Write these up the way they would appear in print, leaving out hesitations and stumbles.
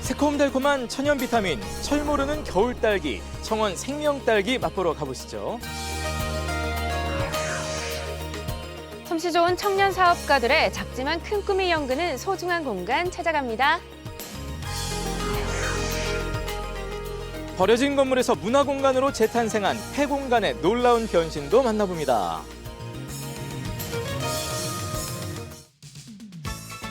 새콤달콤한 천연 비타민, 철 모르는 겨울 딸기, 청원 생명 딸기 맛보러 가보시죠. 솜씨 좋은 청년 사업가들의 작지만 큰 꿈이 연그는 소중한 공간 찾아갑니다. 버려진 건물에서 문화공간으로 재탄생한 폐공간의 놀라운 변신도 만나봅니다.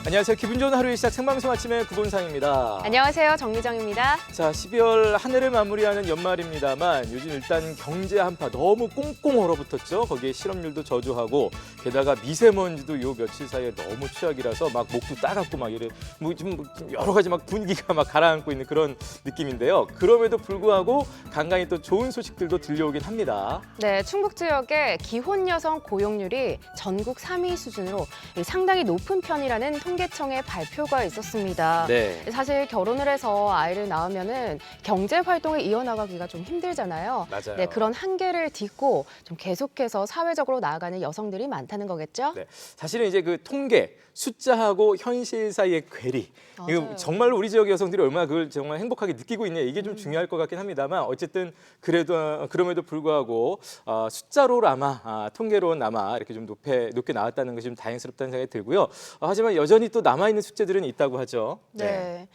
안녕하세요. 기분 좋은 하루의 시작 생방송 아침의 구본상입니다. 안녕하세요. 정미정입니다. 자, 12월 한 해를 마무리하는 연말입니다만 요즘 일단 경제 한파 너무 꽁꽁 얼어붙었죠. 거기에 실업률도 저조하고 게다가 미세먼지도 요 며칠 사이에 너무 최악이라서 막 목도 따갑고 막 이래 좀 여러 가지 막 분위기가 막 가라앉고 있는 그런 느낌인데요. 그럼에도 불구하고 간간히 또 좋은 소식들도 들려오긴 합니다. 네, 충북 지역의 기혼 여성 고용률이 전국 3위 수준으로 상당히 높은 편이라는 통계청의 발표가 있었습니다. 네. 사실 결혼을 해서 아이를 낳으면은 경제 활동을 이어나가기가 좀 힘들잖아요. 맞아요. 네, 그런 한계를 딛고 좀 계속해서 사회적으로 나아가는 여성들이 많다는 거겠죠? 네. 사실은 이제 그 통계, 숫자하고 현실 사이의 괴리. 이거 맞아요. 정말로 우리 지역 여성들이 얼마나 그걸 정말 행복하게 느끼고 있냐 이게 좀 중요할 것 같긴 합니다만 어쨌든 그럼에도 불구하고 숫자로나마 통계로나마 이렇게 좀 높게 나왔다는 것이 좀 다행스럽다는 생각이 들고요. 하지만 여전히 또 남아 있는 숙제들은 있다고 하죠. 네.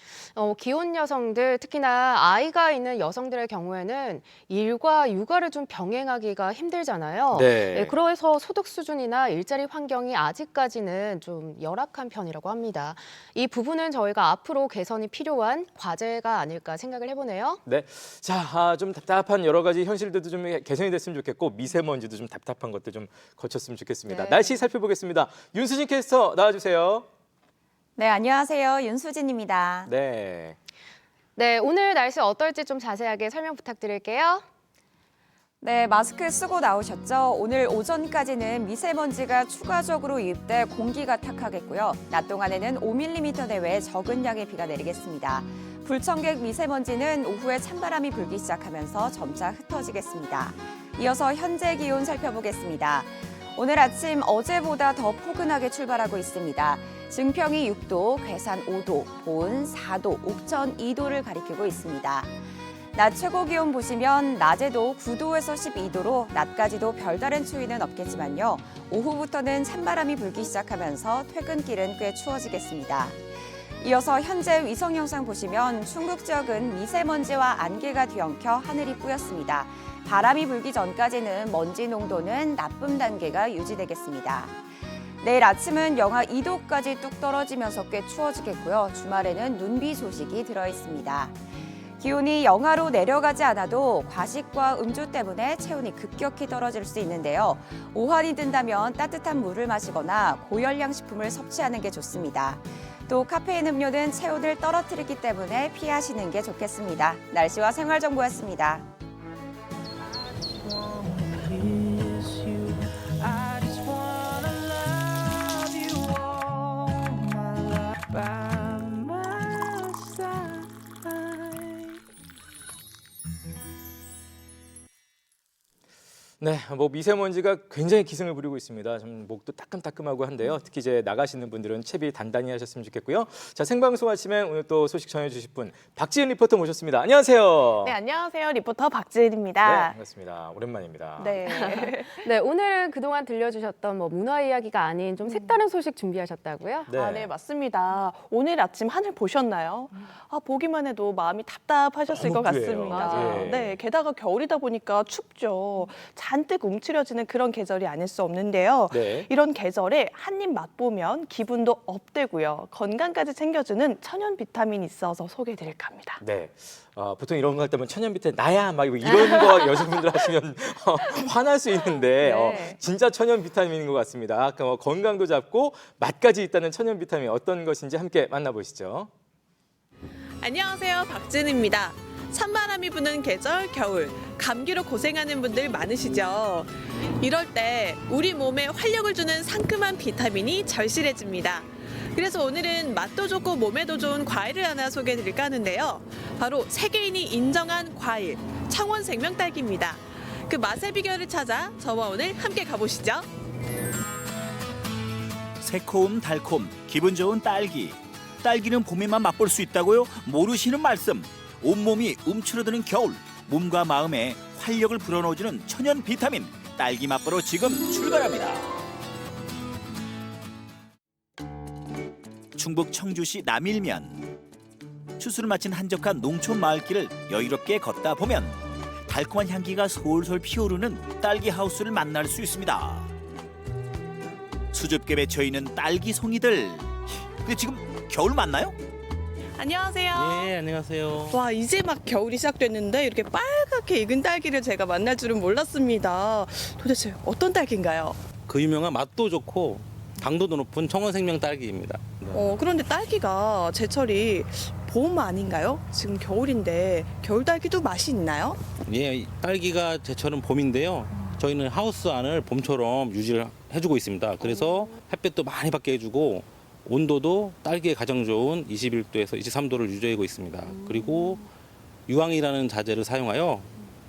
기혼 여성들, 특히나 아이가 있는 여성들의 경우에는 일과 육아를 좀 병행하기가 힘들잖아요. 네. 그래서 소득 수준이나 일자리 환경이 아직까지는 좀 열악한 편이라고 합니다. 이 부분은 저희가 앞으로 개선이 필요한 과제가 아닐까 생각을 해보네요. 네. 자, 좀 답답한 여러 가지 현실들도 좀 개선이 됐으면 좋겠고 미세먼지도 좀 답답한 것들 좀 거쳤으면 좋겠습니다. 네. 날씨 살펴보겠습니다. 윤수진 캐스터 나와주세요. 네, 안녕하세요. 윤수진입니다. 네. 네, 오늘 날씨 어떨지 좀 자세하게 설명 부탁드릴게요. 네, 마스크 쓰고 나오셨죠? 오늘 오전까지는 미세먼지가 추가적으로 유입돼 공기가 탁하겠고요. 낮 동안에는 5mm 내외 적은 양의 비가 내리겠습니다. 불청객 미세먼지는 오후에 찬바람이 불기 시작하면서 점차 흩어지겠습니다. 이어서 현재 기온 살펴보겠습니다. 오늘 아침 어제보다 더 포근하게 출발하고 있습니다. 증평이 6도, 괴산 5도, 보은 4도, 옥천 2도를 가리키고 있습니다. 낮 최고 기온 보시면 낮에도 9도에서 12도로 낮까지도 별다른 추위는 없겠지만요. 오후부터는 찬바람이 불기 시작하면서 퇴근길은 꽤 추워지겠습니다. 이어서 현재 위성 영상 보시면 충북 지역은 미세먼지와 안개가 뒤엉켜 하늘이 뿌였습니다. 바람이 불기 전까지는 먼지 농도는 나쁨 단계가 유지되겠습니다. 내일 아침은 영하 2도까지 뚝 떨어지면서 꽤 추워지겠고요. 주말에는 눈비 소식이 들어있습니다. 기온이 영하로 내려가지 않아도 과식과 음주 때문에 체온이 급격히 떨어질 수 있는데요. 오한이 든다면 따뜻한 물을 마시거나 고열량 식품을 섭취하는 게 좋습니다. 또 카페인 음료는 체온을 떨어뜨리기 때문에 피하시는 게 좋겠습니다. 날씨와 생활정보였습니다. 네, 뭐 미세먼지가 굉장히 기승을 부리고 있습니다. 좀 목도 따끔따끔하고 한데요. 특히 이제 나가시는 분들은 채비 단단히 하셨으면 좋겠고요. 자, 생방송 아침에 오늘 또 소식 전해주실 분 박지은 리포터 모셨습니다. 안녕하세요. 네, 안녕하세요. 리포터 네, 박지은입니다. 반갑습니다. 오랜만입니다. 네. 네, 오늘은 그동안 들려주셨던 문화 이야기가 아닌 좀 색다른 소식 준비하셨다고요? 네. 아, 네, 맞습니다. 오늘 아침 하늘 보셨나요? 보기만 해도 마음이 답답하셨을 너무 것 뿌예요. 같습니다. 맞아요. 네, 게다가 겨울이다 보니까 춥죠. 잔뜩 움츠려지는 그런 계절이 아닐 수 없는데요. 네. 이런 계절에 한 입 맛보면 기분도 업되고요. 건강까지 챙겨주는 천연 비타민이 있어서 소개해드릴까 합니다. 네. 보통 이런 거 할 때면 천연 비타민 나야 막 이런 거 여성분들 하시면 화날 수 있는데 네. 진짜 천연 비타민인 것 같습니다. 건강도 잡고 맛까지 있다는 천연 비타민 어떤 것인지 함께 만나보시죠. 안녕하세요. 박진입니다. 찬바람이 부는 계절 겨울, 감기로 고생하는 분들 많으시죠? 이럴 때 우리 몸에 활력을 주는 상큼한 비타민이 절실해집니다. 그래서 오늘은 맛도 좋고 몸에도 좋은 과일을 하나 소개해드릴까 하는데요. 바로 세계인이 인정한 과일, 청원 생명 딸기입니다. 그 맛의 비결을 찾아 저와 오늘 함께 가보시죠. 새콤 달콤 기분 좋은 딸기. 딸기는 봄에만 맛볼 수 있다고요? 모르시는 말씀. 온몸이 움츠러드는 겨울, 몸과 마음에 활력을 불어넣어주는 천연 비타민 딸기 맛보러 지금 출발합니다. 충북 청주시 남일면. 추수를 마친 한적한 농촌 마을길을 여유롭게 걷다 보면 달콤한 향기가 솔솔 피어오르는 딸기 하우스를 만날 수 있습니다. 수줍게 맺혀 있는 딸기 송이들. 근데 지금 겨울 맞나요? 안녕하세요. 네, 안녕하세요. 와, 이제 막 겨울이 시작됐는데 이렇게 빨갛게 익은 딸기를 제가 만날 줄은 몰랐습니다. 도대체 어떤 딸기인가요? 그 유명한 맛도 좋고 당도도 높은 청원생명 딸기입니다. 네. 그런데 딸기가 제철이 봄 아닌가요? 지금 겨울인데 겨울 딸기도 맛이 있나요? 예, 딸기가 제철은 봄인데요. 저희는 하우스 안을 봄처럼 유지를 해주고 있습니다. 그래서 햇볕도 많이 받게 해주고 온도도 딸기에 가장 좋은 21도에서 23도를 유지하고 있습니다. 그리고 유황이라는 자재를 사용하여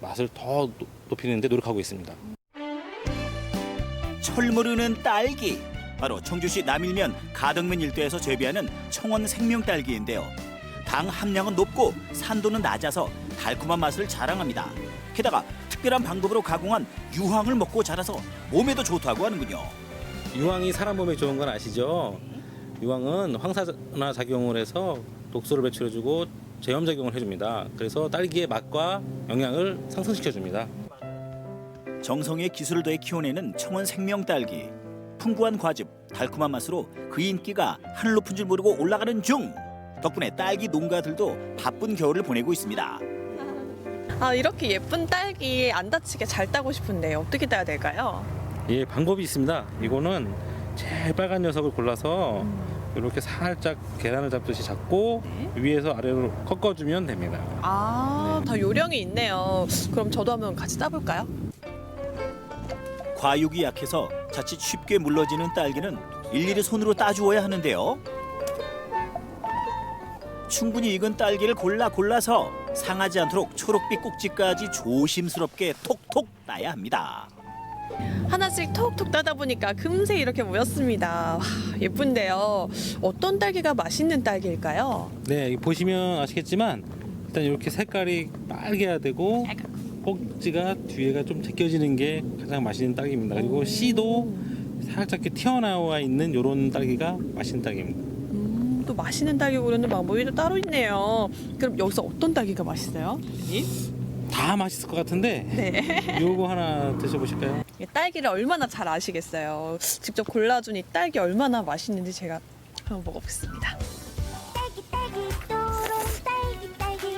맛을 더 높이는 데 노력하고 있습니다. 철무르는 딸기. 바로 청주시 남일면 가덕면 일대에서 재배하는 청원 생명 딸기인데요. 당 함량은 높고 산도는 낮아서 달콤한 맛을 자랑합니다. 게다가 특별한 방법으로 가공한 유황을 먹고 자라서 몸에도 좋다고 하는군요. 유황이 사람 몸에 좋은 건 아시죠? 유황은 황산화 작용을 해서 독소를 배출해주고 제염 작용을 해줍니다. 그래서 딸기의 맛과 영양을 상승시켜줍니다. 정성의 기술을 더해 키워내는 청원 생명 딸기. 풍부한 과즙, 달콤한 맛으로 그 인기가 하늘 높은 줄 모르고 올라가는 중. 덕분에 딸기 농가들도 바쁜 겨울을 보내고 있습니다. 이렇게 예쁜 딸기 안 다치게 잘 따고 싶은데 어떻게 따야 될까요? 예, 방법이 있습니다. 이거는 제일 빨간 녀석을 골라서 이렇게 살짝 계란을 잡듯이 잡고 위에서 아래로 꺾어주면 됩니다. 다 요령이 있네요. 그럼 저도 한번 같이 따볼까요? 과육이 약해서 자칫 쉽게 물러지는 딸기는 일일이 손으로 따주어야 하는데요. 충분히 익은 딸기를 골라서 상하지 않도록 초록빛 꼭지까지 조심스럽게 톡톡 따야 합니다. 하나씩 톡톡 따다 보니까 금세 이렇게 모였습니다. 와, 예쁜데요. 어떤 딸기가 맛있는 딸기일까요? 네, 여기 보시면 아시겠지만 일단 이렇게 색깔이 빨개야 되고 꼭지가 뒤에가 좀 제껴지는 게 가장 맛있는 딸기입니다. 그리고 씨도 살짝 이렇게 튀어나와 있는 이런 딸기가 맛있는 딸기입니다. 또 맛있는 딸기 고르는 방법이 또 따로 있네요. 그럼 여기서 어떤 딸기가 맛있어요? 다 맛있을 것 같은데 네. 요거 하나 드셔보실까요? 딸기를 얼마나 잘 아시겠어요. 직접 골라준 이 딸기 얼마나 맛있는지 제가 한번 먹어보겠습니다. 딸기 딸기 또롱 딸기 딸기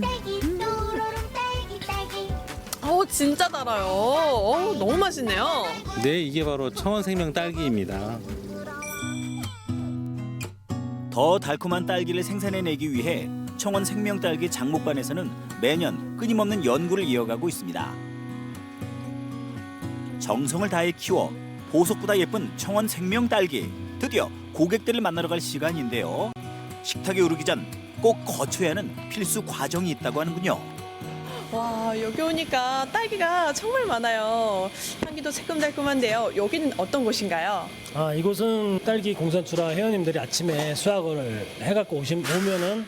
딸기 또롱 딸기 딸기 진짜 달아요. 너무 맛있네요. 네, 이게 바로 청원생명 딸기입니다. 더 달콤한 딸기를 생산해내기 위해 청원 생명 딸기 장목반에서는 매년 끊임없는 연구를 이어가고 있습니다. 정성을 다해 키워 보석보다 예쁜 청원 생명 딸기. 드디어 고객들을 만나러 갈 시간인데요. 식탁에 오르기 전 꼭 거쳐야 하는 필수 과정이 있다고 하는군요. 와, 여기 오니까 딸기가 정말 많아요. 향기도 새콤달콤한데요. 여기는 어떤 곳인가요? 이곳은 딸기 공산추라 회원님들이 아침에 수확을 해갖고 오면은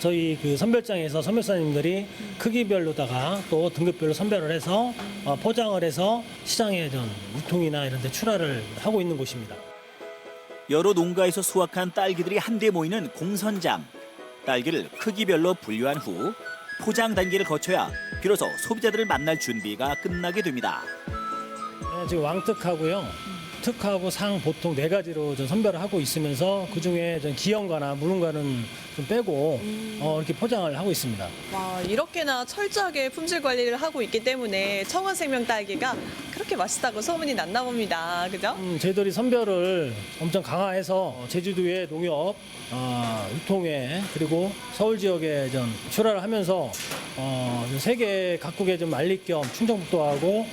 저희 그 선별장에서 선별사님들이 크기별로다가 또 등급별로 선별을 해서 포장을 해서 시장에 좀 유통이나 이런 데 출하를 하고 있는 곳입니다. 여러 농가에서 수확한 딸기들이 한데 모이는 공선장. 딸기를 크기별로 분류한 후 포장 단계를 거쳐야 비로소 소비자들을 만날 준비가 끝나게 됩니다. 지금 왕특하고요. 특하고 상 보통 4가지로 좀 선별을 하고 있으면서 그중에 좀 기형과나 무릉과는 좀 빼고 이렇게 포장을 하고 있습니다. 와, 이렇게나 철저하게 품질 관리를 하고 있기 때문에 청원생명 딸기가 그렇게 맛있다고 소문이 났나 봅니다. 그죠? 저희들이 선별을 엄청 강화해서 제주도의 농협, 유통회 그리고 서울 지역에 좀 출하를 하면서 좀 세계 각국에 좀 알릴 겸 충청북도 하고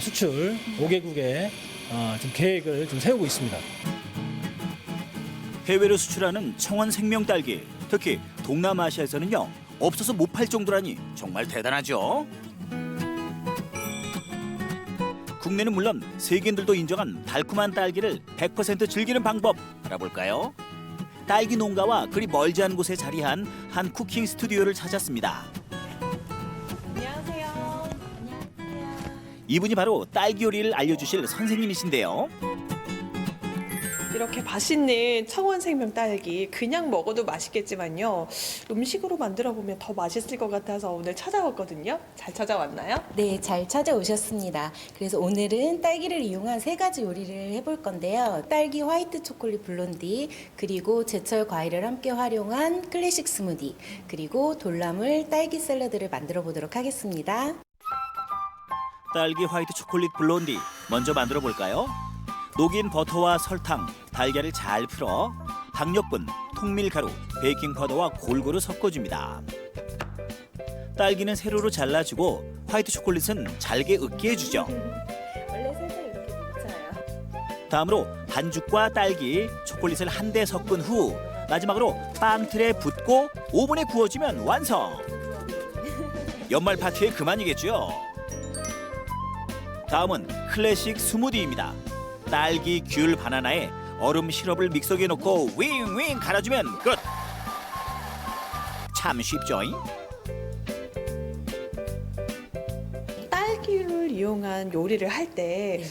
수출 5개국에 좀 계획을 좀 세우고 있습니다. 해외로 수출하는 청원 생명 딸기. 특히 동남아시아에서는요. 없어서 못 팔 정도라니 정말 대단하죠. 국내는 물론 세계인들도 인정한 달콤한 딸기를 100% 즐기는 방법 알아볼까요? 딸기 농가와 그리 멀지 않은 곳에 자리한 한 쿠킹 스튜디오를 찾았습니다. 안녕하세요. 이분이 바로 딸기 요리를 알려주실 선생님이신데요. 이렇게 맛있는 청원생명 딸기 그냥 먹어도 맛있겠지만요. 음식으로 만들어 보면 더 맛있을 것 같아서 오늘 찾아왔거든요. 잘 찾아왔나요? 네, 잘 찾아오셨습니다. 그래서 오늘은 딸기를 이용한 3가지 요리를 해볼 건데요. 딸기 화이트 초콜릿 블론디, 그리고 제철 과일을 함께 활용한 클래식 스무디, 그리고 돌나물 딸기 샐러드를 만들어 보도록 하겠습니다. 딸기 화이트 초콜릿 블론디 먼저 만들어 볼까요? 녹인 버터와 설탕, 달걀을 잘 풀어 박력분, 통밀가루, 베이킹파우더와 골고루 섞어줍니다. 딸기는 세로로 잘라주고 화이트 초콜릿은 잘게 으깨 해주죠. 원래 살짝 이렇게 묻혀요. 다음으로 반죽과 딸기, 초콜릿을 한데 섞은 후 마지막으로 빵틀에 붓고 오븐에 구워주면 완성! 연말 파티에 그만이겠죠? 다음은 클래식 스무디입니다. 딸기, 귤, 바나나에 얼음 시럽을 믹서기에 넣고 윙윙 갈아주면 끝! 참 쉽죠잉? 딸기를 이용한 요리를 할 때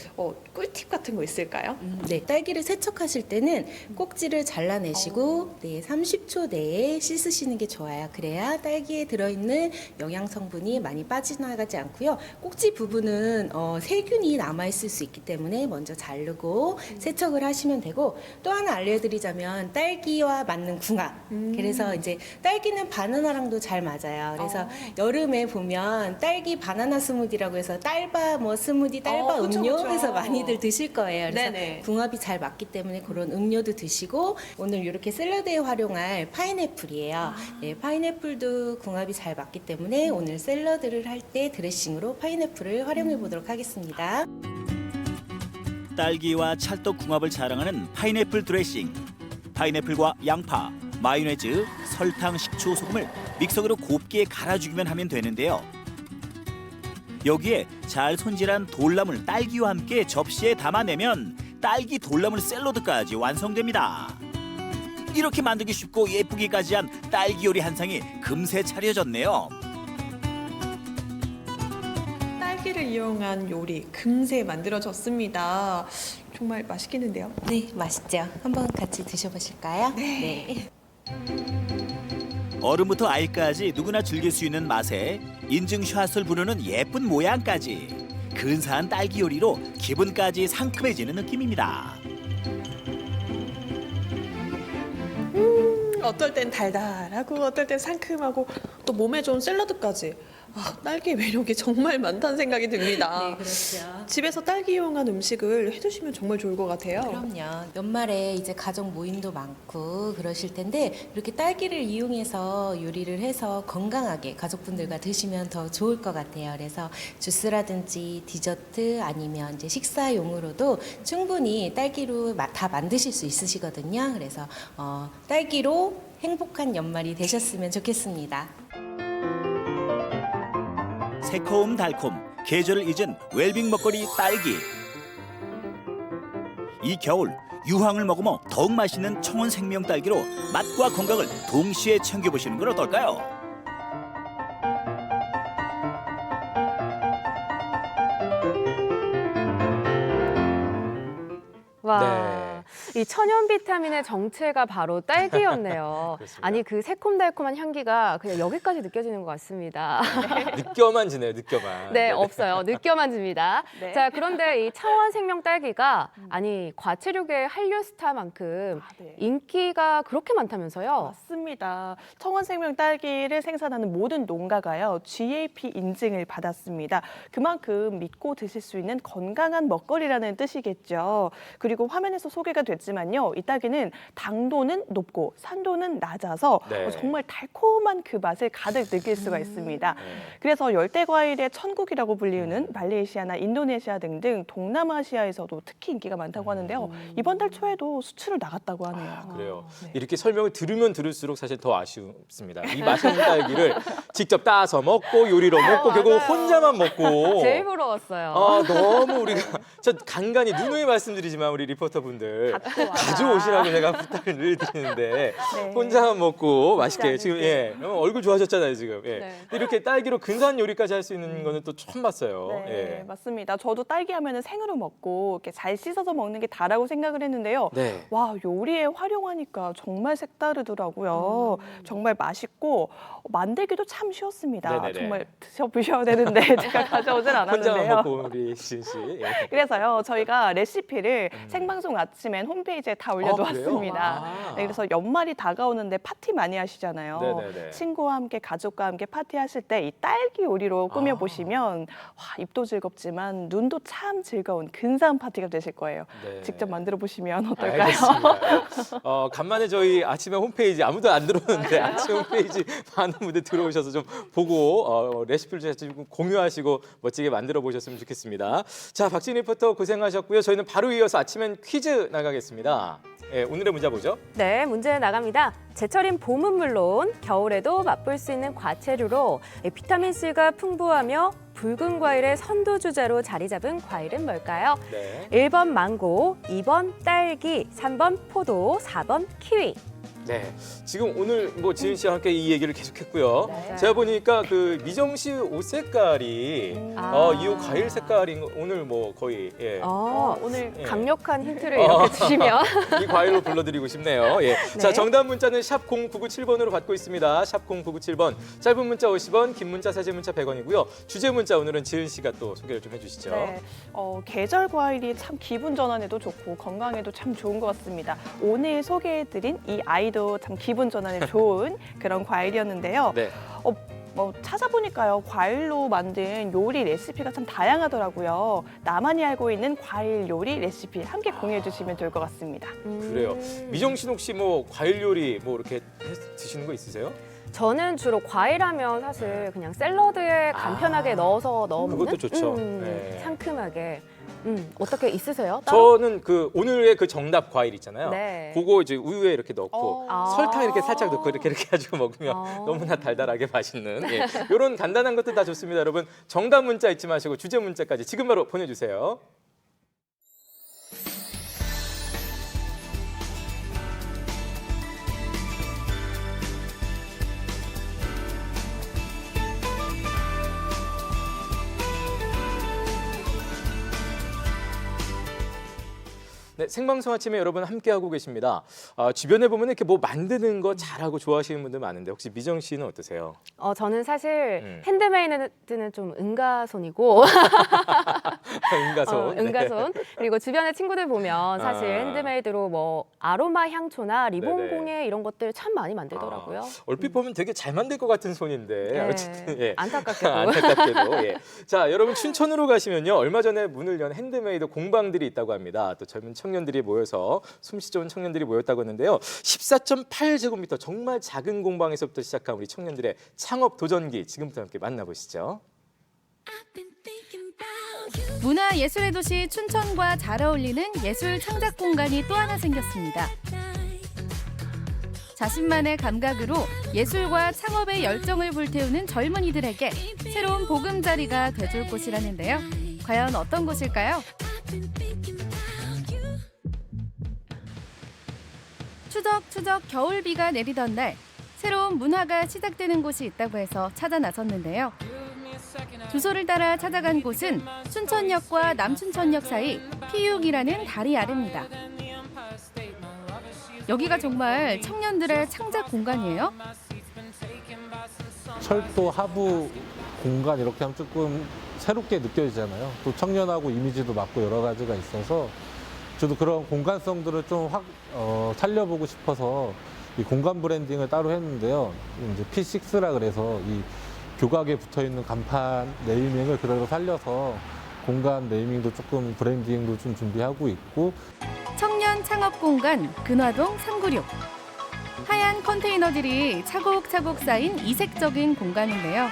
꿀팁 같은 거 있을까요? 네, 딸기를 세척하실 때는 꼭지를 잘라내시고 30초 내에 씻으시는 게 좋아요. 그래야 딸기에 들어있는 영양 성분이 많이 빠져나가지 않고요. 꼭지 부분은 세균이 남아있을 수 있기 때문에 먼저 자르고 세척을 하시면 되고, 또 하나 알려드리자면 딸기와 맞는 궁합. 그래서 이제 딸기는 바나나랑도 잘 맞아요. 그래서 여름에 보면 딸기 바나나 스무디라고 해서 딸바 스무디, 딸바 그쵸, 음료 그쵸. 해서 많이들 드실 거예요. 그래서 네네. 궁합이 잘 맞기 때문에 그런 음료도 드시고, 오늘 이렇게 샐러드에 활용할 파인애플이에요. 네, 파인애플도 궁합이 잘 맞기 때문에 오늘 샐러드를 할 때 드레싱으로 파인애플을 활용해 보도록 하겠습니다. 딸기와 찰떡 궁합을 자랑하는 파인애플 드레싱. 파인애플과 양파, 마요네즈, 설탕, 식초, 소금을 믹서기로 곱게 갈아주기만 하면 되는데요. 여기에 잘 손질한 돌나물 딸기와 함께 접시에 담아내면 딸기 돌나물 샐러드까지 완성됩니다. 이렇게 만들기 쉽고 예쁘기까지 한 딸기 요리 한 상이 금세 차려졌네요. 딸기를 이용한 요리 금세 만들어졌습니다. 정말 맛있겠는데요? 네, 맛있죠? 한번 같이 드셔보실까요? 네. 어른부터 아이까지 누구나 즐길 수 있는 맛에 인증샷을 부르는 예쁜 모양까지. 근사한 딸기 요리로 기분까지 상큼해지는 느낌입니다. 어떨 땐 달달하고 어떨 땐 상큼하고 또 몸에 좋은 샐러드까지. 딸기의 매력이 정말 많다는 생각이 듭니다. 네, 그렇죠. 집에서 딸기 이용한 음식을 해두시면 정말 좋을 것 같아요. 그럼요. 연말에 이제 가족 모임도 많고 그러실 텐데, 이렇게 딸기를 이용해서 요리를 해서 건강하게 가족분들과 드시면 더 좋을 것 같아요. 그래서 주스라든지 디저트 아니면 이제 식사용으로도 충분히 딸기로 다 만드실 수 있으시거든요. 그래서 딸기로 행복한 연말이 되셨으면 좋겠습니다. 새콤 달콤 계절을 잊은 웰빙 먹거리 딸기. 이 겨울 유황을 머금어 더욱 맛있는 청원 생명 딸기로 맛과 건강을 동시에 챙겨보시는 건 어떨까요? 와, 이 천연 비타민의 정체가 바로 딸기였네요. 그렇습니다. 아니, 그 새콤달콤한 향기가 그냥 여기까지 느껴지는 것 같습니다. 느껴만 지네요, 느껴만. 네, 없어요. 느껴만 집니다. 네. 자, 그런데 이 차원 생명 딸기가 아니, 과체류계 한류 스타만큼 네. 인기가 그렇게 많다면서요? 맞습니다. 청원생명 딸기를 생산하는 모든 농가가요, GAP 인증을 받았습니다. 그만큼 믿고 드실 수 있는 건강한 먹거리라는 뜻이겠죠. 그리고 화면에서 소개가 됐지만요, 이 딸기는 당도는 높고 산도는 낮아서 네. 정말 달콤한 그 맛을 가득 느낄 수가 있습니다. 그래서 열대 과일의 천국이라고 불리우는 말레이시아나 인도네시아 등등 동남아시아에서도 특히 인기가 많다고 하는데요. 이번 달 초에도 수출을 나갔다고 하네요. 그래요. 네. 이렇게 설명을 들으면 들을수록 사실 더 아쉽습니다. 이 맛있는 딸기를 직접 따서 먹고 요리로 먹고 결국 맞아요. 혼자만 먹고. 제일 부러웠어요. 너무 우리가 저 간간히 누누이 말씀드리지만 우리 리포터분들 거를 갖고 와라. 가져오시라고 제가 부탁을 늘 드리는데 네. 혼자 먹고 맛있게 혼자 지금 먹게. 예 얼굴 좋아졌잖아요 지금. 예. 네. 이렇게 딸기로 근사한 요리까지 할 수 있는 거는 또 처음 봤어요. 네, 예. 맞습니다. 저도 딸기 하면은 생으로 먹고 이렇게 잘 씻어서 먹는 게 다라고 생각을 했는데요. 네. 와, 요리에 활용하니까 정말 색다르더라고요. 정말 맛있고 만들기도 참 쉬웠습니다. 네네네. 정말 드셔보셔야 되는데 제가 가져오진 혼자만 않았는데요. 먹고 우리 지은 씨. 예. 그래서요, 저희가 레시피를 생방송 아침엔 홈페이지에 다 올려놓았습니다. 아, 네, 그래서 연말이 다가오는데 파티 많이 하시잖아요. 네네네. 친구와 함께 가족과 함께 파티하실 때 이 딸기 요리로 꾸며보시면 와, 입도 즐겁지만 눈도 참 즐거운 근사한 파티가 되실 거예요. 네. 직접 만들어 보시면 어떨까요? 알겠습니다. 간만에 저희 아침에 홈페이지 아무도 안 들어오는데 아침 홈페이지 많은 분들 들어오셔서 좀 보고 레시피를 좀 공유하시고 멋지게 만들어 보셨으면 좋겠습니다. 자, 박진 리포터 고생하셨고요. 저희는 바로 이어서 아침엔 퀴즈 나가겠습니다. 예, 오늘의 문제 보죠. 네, 문제 나갑니다. 제철인 봄은 물론 겨울에도 맛볼 수 있는 과채류로 비타민C가 풍부하며 붉은 과일의 선두주자로 자리 잡은 과일은 뭘까요? 네. 1번 망고, 2번 딸기, 3번 포도, 4번 키위. 네. 지금 오늘 뭐 지은 씨와 함께 이 얘기를 계속했고요. 네. 제가 보니까 그 미정 씨 옷 색깔이 이 옷 과일 색깔인 거 오늘 뭐 거의 예. 오늘 예. 강력한 힌트를 이렇게 주시면. 이 과일로 불러드리고 싶네요. 예. 자, 정답 문자는 샵 0997번으로 받고 있습니다. 샵 0997번. 짧은 문자 50원, 긴 문자, 사진 문자 100원이고요. 주제 문자 오늘은 지은 씨가 또 소개를 좀 해주시죠. 네, 계절 과일이 참 기분 전환에도 좋고 건강에도 참 좋은 것 같습니다. 오늘 소개해드린 이 아이도 참 기분 전환에 좋은 그런 과일이었는데요. 네. 뭐 찾아보니까요, 과일로 만든 요리 레시피가 참 다양하더라고요. 나만이 알고 있는 과일 요리 레시피 함께 공유해 주시면 좋을 것 같습니다. 그래요. 미정 씨는 혹시 뭐 과일 요리 뭐 이렇게 드시는 거 있으세요? 저는 주로 과일하면 사실 그냥 샐러드에 간편하게 넣어서 넣으면 그것도 좋죠. 네. 상큼하게. 어떻게 있으세요? 따로? 저는 그 오늘의 그 정답 과일 있잖아요. 네. 그거 이제 우유에 이렇게 넣고 설탕 이렇게 살짝 넣고 이렇게 해가지고 먹으면 아. 너무나 달달하게 맛있는 이런 간단한 것도 다 좋습니다. 여러분 정답 문자 잊지 마시고 주제 문자까지 지금 바로 보내주세요. 네, 생방송 아침에 여러분 함께하고 계십니다. 주변에 보면 이렇게 뭐 만드는 거 잘하고 좋아하시는 분들 많은데 혹시 미정 씨는 어떠세요? 저는 사실 핸드메이드는 좀 은가손이고 은가손. 은가손. 그리고 주변의 친구들 보면 사실 아. 핸드메이드로 뭐 아로마 향초나 리본 네네. 공예 이런 것들 참 많이 만들더라고요. 얼핏 보면 되게 잘 만들 것 같은 손인데 네, 어쨌든 예. 안타깝게도. 안타깝게도. 예. 자, 여러분 춘천으로 가시면요. 얼마 전에 문을 연 핸드메이드 공방들이 있다고 합니다. 또 젊은 청년들이 모여서 솜씨 좋은 청년들이 모였다고 했는데요. 14.8제곱미터 정말 작은 공방에서부터 시작한 우리 청년들의 창업 도전기 지금부터 함께 만나보시죠. 문화예술의 도시 춘천과 잘 어울리는 예술 창작 공간이 또 하나 생겼습니다. 자신만의 감각으로 예술과 창업의 열정을 불태우는 젊은이들에게 새로운 보금자리가 돼줄 곳이라는데요. 과연 어떤 곳일까요? 추적추적 겨울비가 내리던 날 새로운 문화가 시작되는 곳이 있다고 해서 찾아 나섰는데요. 주소를 따라 찾아간 곳은 춘천역과 남춘천역 사이 P6이라는 다리 아래입니다. 여기가 정말 청년들의 창작 공간이에요. 철도 하부 공간 이렇게 하면 조금 새롭게 느껴지잖아요. 또 청년하고 이미지도 맞고 여러 가지가 있어서 저도 그런 공간성들을 좀 살려보고 싶어서 이 공간 브랜딩을 따로 했는데요. 이제 P6라 그래서 이 교각에 붙어 있는 간판 네이밍을 그대로 살려서 공간 네이밍도 조금 브랜딩도 좀 준비하고 있고. 청년 창업 공간 근화동 396. 하얀 컨테이너들이 차곡차곡 쌓인 이색적인 공간인데요.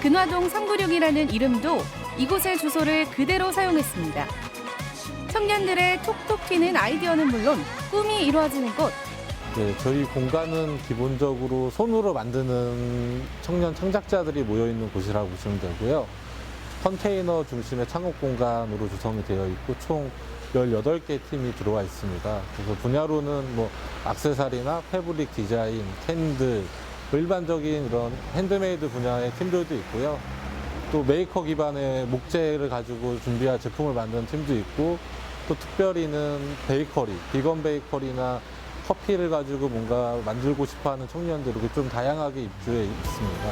근화동 396이라는 이름도 이곳의 주소를 그대로 사용했습니다. 청년들의 톡톡 튀는 아이디어는 물론 꿈이 이루어지는 곳. 네, 저희 공간은 기본적으로 손으로 만드는 청년 창작자들이 모여있는 곳이라고 보시면 되고요. 컨테이너 중심의 창업 공간으로 구성이 되어 있고 총 18개 팀이 들어와 있습니다. 그래서 분야로는 뭐 액세서리나 패브릭 디자인, 캔들, 일반적인 이런 핸드메이드 분야의 팀들도 있고요. 또 메이커 기반의 목재를 가지고 준비한 제품을 만드는 팀도 있고, 또 특별히는 베이커리, 비건 베이커리나 커피를 가지고 뭔가 만들고 싶어하는 청년들 이렇게 좀 다양하게 입주해 있습니다.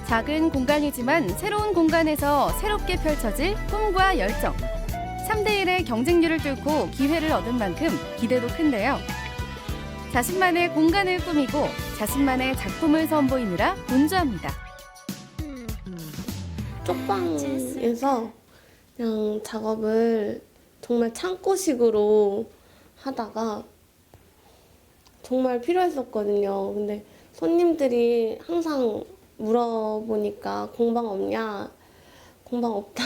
작은 공간이지만 새로운 공간에서 새롭게 펼쳐질 꿈과 열정. 3대1의 경쟁률을 뚫고 기회를 얻은 만큼 기대도 큰데요. 자신만의 공간을 꾸미고 자신만의 작품을 선보이느라 분주합니다. 쪽방에서 그냥 작업을 정말 창고식으로 하다가 정말 필요했었거든요. 근데 손님들이 항상 물어보니까 공방 없냐? 공방 없다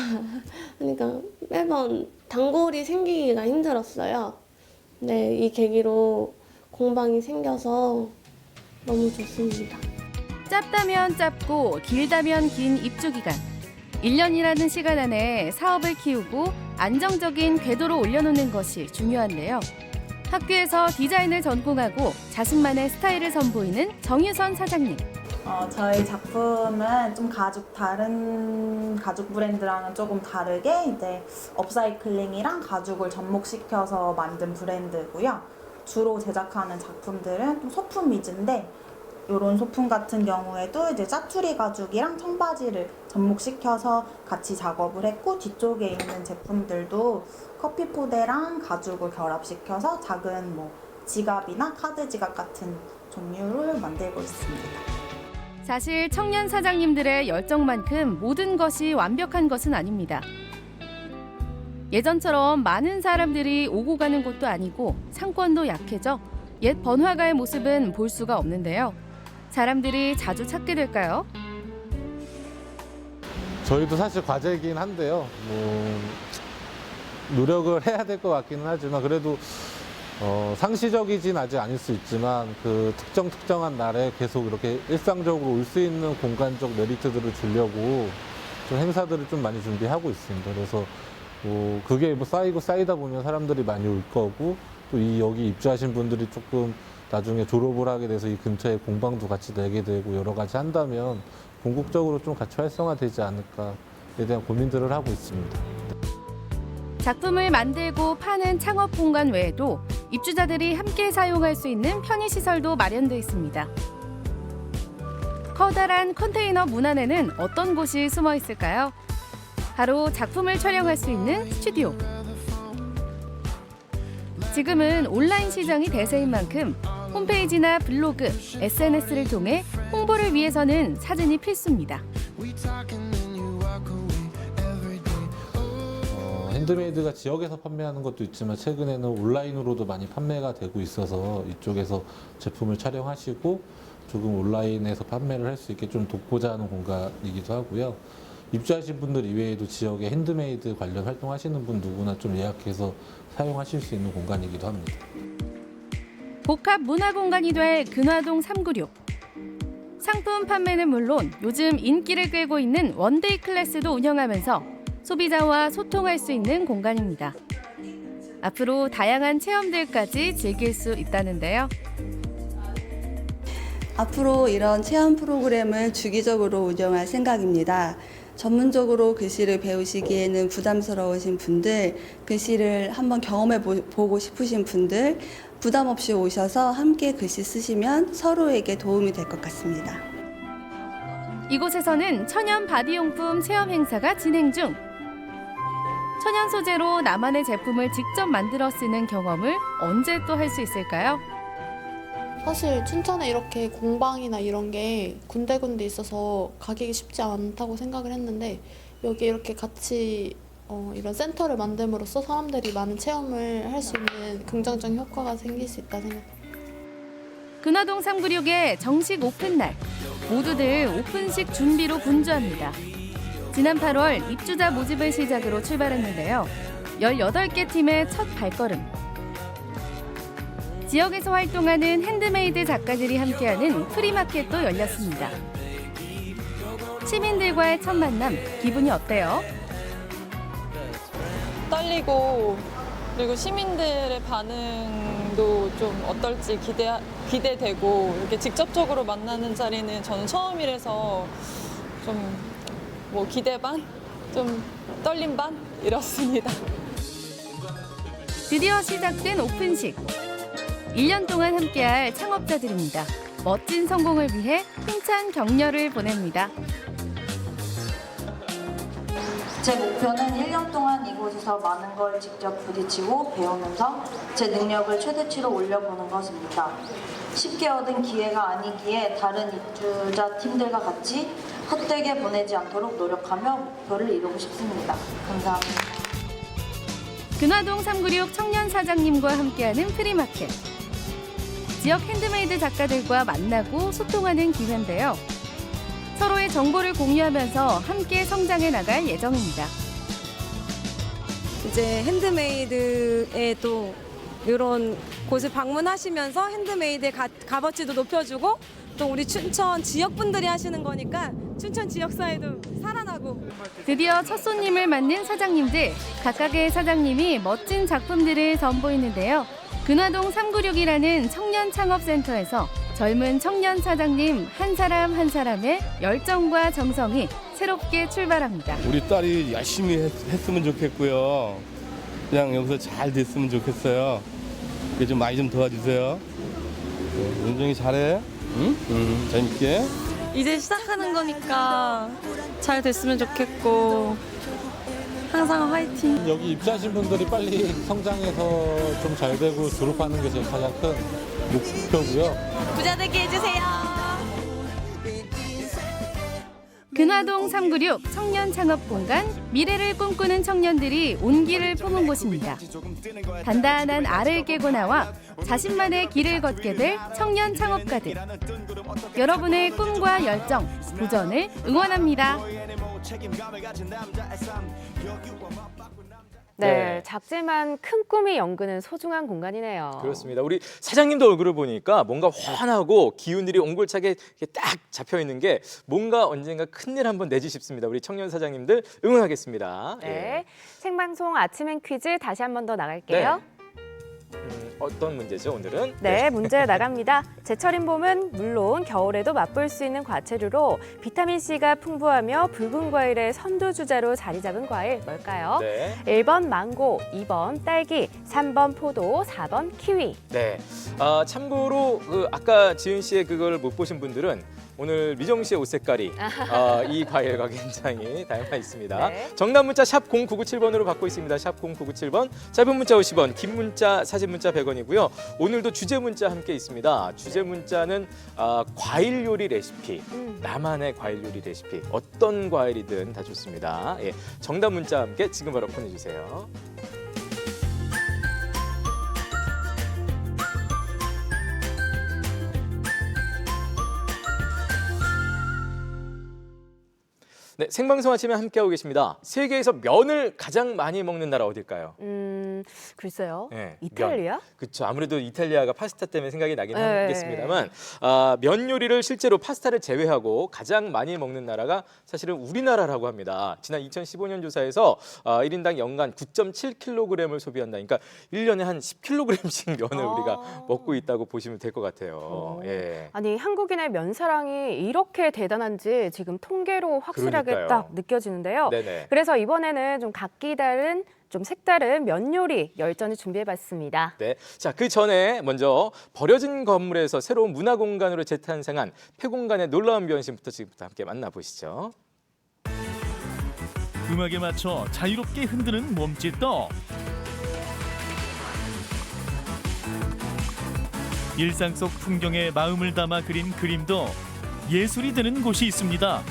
하니까 매번 단골이 생기기가 힘들었어요. 근데 이 계기로 공방이 생겨서 너무 좋습니다. 짧다면 짧고 길다면 긴 입주 기간. 1년이라는 시간 안에 사업을 키우고 안정적인 궤도로 올려놓는 것이 중요한데요. 학교에서 디자인을 전공하고 자신만의 스타일을 선보이는 정유선 사장님. 저희 작품은 좀 다른 가죽 브랜드랑은 조금 다르게 이제 업사이클링이랑 가죽을 접목시켜서 만든 브랜드고요. 주로 제작하는 작품들은 좀 소품 위주인데, 이런 소품 같은 경우에도 이제 짜투리 가죽이랑 청바지를 접목시켜서 같이 작업을 했고, 뒤쪽에 있는 제품들도 커피 포대랑 가죽을 결합시켜서 작은 뭐 지갑이나 카드 지갑 같은 종류를 만들고 있습니다. 사실 청년 사장님들의 열정만큼 모든 것이 완벽한 것은 아닙니다. 예전처럼 많은 사람들이 오고 가는 곳도 아니고 상권도 약해져 옛 번화가의 모습은 볼 수가 없는데요. 사람들이 자주 찾게 될까요? 저희도 사실 과제이긴 한데요. 노력을 해야 될 것 같기는 하지만 그래도 상시적이진 아직 아닐 수 있지만 그 특정한 날에 계속 이렇게 일상적으로 올 수 있는 공간적 메리트들을 주려고 좀 행사들을 좀 많이 준비하고 있습니다. 그래서 그게 뭐 쌓이다 보면 사람들이 많이 올 거고, 또 여기 입주하신 분들이 조금 나중에 졸업을 하게 돼서 이 근처에 공방도 같이 내게 되고 여러 가지 한다면 궁극적으로 좀 같이 활성화되지 않을까에 대한 고민들을 하고 있습니다. 작품을 만들고 파는 창업 공간 외에도 입주자들이 함께 사용할 수 있는 편의시설도 마련돼 있습니다. 커다란 컨테이너 문 안에는 어떤 곳이 숨어 있을까요? 바로 작품을 촬영할 수 있는 스튜디오. 지금은 온라인 시장이 대세인 만큼 홈페이지나 블로그, SNS를 통해 홍보를 위해서는 사진이 필수입니다. 핸드메이드가 지역에서 판매하는 것도 있지만 최근에는 온라인으로도 많이 판매가 되고 있어서 이쪽에서 제품을 촬영하시고 조금 온라인에서 판매를 할 수 있게 좀 돕고자 하는 공간이기도 하고요. 입주하신 분들 이외에도 지역에 핸드메이드 관련 활동하시는 분 누구나 좀 예약해서 사용하실 수 있는 공간이기도 합니다. 복합 문화공간이 될 근화동 396. 상품 판매는 물론 요즘 인기를 끌고 있는 원데이 클래스도 운영하면서 소비자와 소통할 수 있는 공간입니다. 앞으로 다양한 체험들까지 즐길 수 있다는데요. 앞으로 이런 체험 프로그램을 주기적으로 운영할 생각입니다. 전문적으로 글씨를 배우시기에는 부담스러우신 분들, 글씨를 한번 경험해 보고 싶으신 분들, 부담 없이 오셔서 함께 글씨 쓰시면 서로에게 도움이 될 것 같습니다. 이곳에서는 천연 바디용품 체험 행사가 진행 중. 천연 소재로 나만의 제품을 직접 만들어 쓰는 경험을 언제 또 할 수 있을까요? 사실 춘천에 이렇게 공방이나 이런 게 군데군데 있어서 가기가 쉽지 않다고 생각을 했는데, 여기 이렇게 같이 이런 센터를 만듦으로써 사람들이 많은 체험을 할 수 있는 긍정적인 효과가 생길 수 있다 생각합니다. 근화동 396의 정식 오픈 날, 모두들 오픈식 준비로 분주합니다. 지난 8월 입주자 모집을 시작으로 출발했는데요. 18개 팀의 첫 발걸음. 지역에서 활동하는 핸드메이드 작가들이 함께하는 프리마켓도 열렸습니다. 시민들과의 첫 만남, 기분이 어때요? 떨리고 그리고 시민들의 반응도 좀 어떨지 기대되고 이렇게 직접적으로 만나는 자리는 저는 처음이라서 좀 뭐 기대 반, 좀 떨림 반 이렇습니다. 드디어 시작된 오픈식. 1년 동안 함께할 창업자들입니다. 멋진 성공을 위해 힘찬 격려를 보냅니다. 제 목표는 1년 동안 이곳에서 많은 걸 직접 부딪히고 배우면서 제 능력을 최대치로 올려보는 것입니다. 쉽게 얻은 기회가 아니기에 다른 입주자 팀들과 같이 헛되게 보내지 않도록 노력하며 목표를 이루고 싶습니다. 감사합니다. 근화동 396 청년 사장님과 함께하는 프리마켓. 지역 핸드메이드 작가들과 만나고 소통하는 기회인데요. 서로의 정보를 공유하면서 함께 성장해 나갈 예정입니다. 이제 핸드메이드에 또 이런 곳을 방문하시면서 핸드메이드의 값어치도 높여주고 또 우리 춘천 지역분들이 하시는 거니까 춘천 지역사회도 살아나고. 드디어 첫 손님을 맞는 사장님들. 각각의 사장님이 멋진 작품들을 선보이는데요. 근화동 396이라는 청년 창업센터에서 젊은 청년 사장님 한 사람 한 사람의 열정과 정성이 새롭게 출발합니다. 우리 딸이 열심히 했으면 좋겠고요. 그냥 여기서 잘 됐으면 좋겠어요. 좀 많이 좀 도와주세요. 윤정이 잘해. 응? 재밌게. 이제 시작하는 거니까 잘 됐으면 좋겠고 항상 화이팅. 여기 입사하신 분들이 빨리 성장해서 좀 잘 되고 졸업하는 게 제 가장 큰 목표고요. 부자 되게 해주세요. 근화동 396 청년 창업 공간, 미래를 꿈꾸는 청년들이 온기를 품은 곳입니다. 단단한 알을 깨고 나와 자신만의 길을 걷게 될 청년 창업가들. 여러분의 꿈과 열정, 도전을 응원합니다. 네, 작지만 큰 꿈이 연그는 소중한 공간이네요. 그렇습니다. 우리 사장님도 얼굴을 보니까 뭔가 환하고 기운들이 옹골차게 이렇게 딱 잡혀 있는 게 뭔가 언젠가 큰일 한번 내지 싶습니다. 우리 청년 사장님들 응원하겠습니다. 네, 예. 생방송 아침엔 퀴즈 다시 한 번 더 나갈게요. 어떤 문제죠, 오늘은? 네, 문제 나갑니다. 제철인 봄은 물론 겨울에도 맛볼 수 있는 과채류로 비타민C가 풍부하며 붉은 과일의 선두주자로 자리 잡은 과일 뭘까요? 네. 1번 망고, 2번 딸기, 3번 포도, 4번 키위. 네. 참고로 아까 지은 씨의 그걸 못 보신 분들은 오늘 미정 씨의 옷 색깔이 이 과일과 굉장히 닮아 있습니다. 네. 정답 문자 샵 0997번으로 받고 있습니다. 샵 0997번. 짧은 문자 50원, 긴 문자, 사진 문자 100원이고요. 오늘도 주제 문자 함께 있습니다. 주제 문자는 과일 요리 레시피. 나만의 과일 요리 레시피. 어떤 과일이든 다 좋습니다. 예. 정답 문자 함께 지금 바로 보내주세요. 네, 생방송 아침에 함께하고 계십니다. 세계에서 면을 가장 많이 먹는 나라 어딜까요? 글쎄요. 네, 이탈리아? 그렇죠. 아무래도 이탈리아가 파스타 때문에 생각이 나긴 네. 하겠습니다만 면 요리를 실제로 파스타를 제외하고 가장 많이 먹는 나라가 사실은 우리나라라고 합니다. 지난 2015년 조사에서 1인당 연간 9.7kg을 소비한다. 그러니까 1년에 한 10kg씩 면을 우리가 먹고 있다고 보시면 될 것 같아요. 예. 아니, 한국인의 면 사랑이 이렇게 대단한지 지금 통계로 확실하게 그러니까요. 딱 느껴지는데요. 네네. 그래서 이번에는 좀 각기 다른 좀 색다른 면 요리 열전을 준비해봤습니다. 네, 자, 그 전에 먼저 버려진 건물에서 새로운 문화 공간으로 재탄생한 폐공간의 놀라운 변신부터 지금부터 함께 만나보시죠. 음악에 맞춰 자유롭게 흔드는 몸짓도 일상 속 풍경에 마음을 담아 그린 그림도 예술이 되는 곳이 있습니다.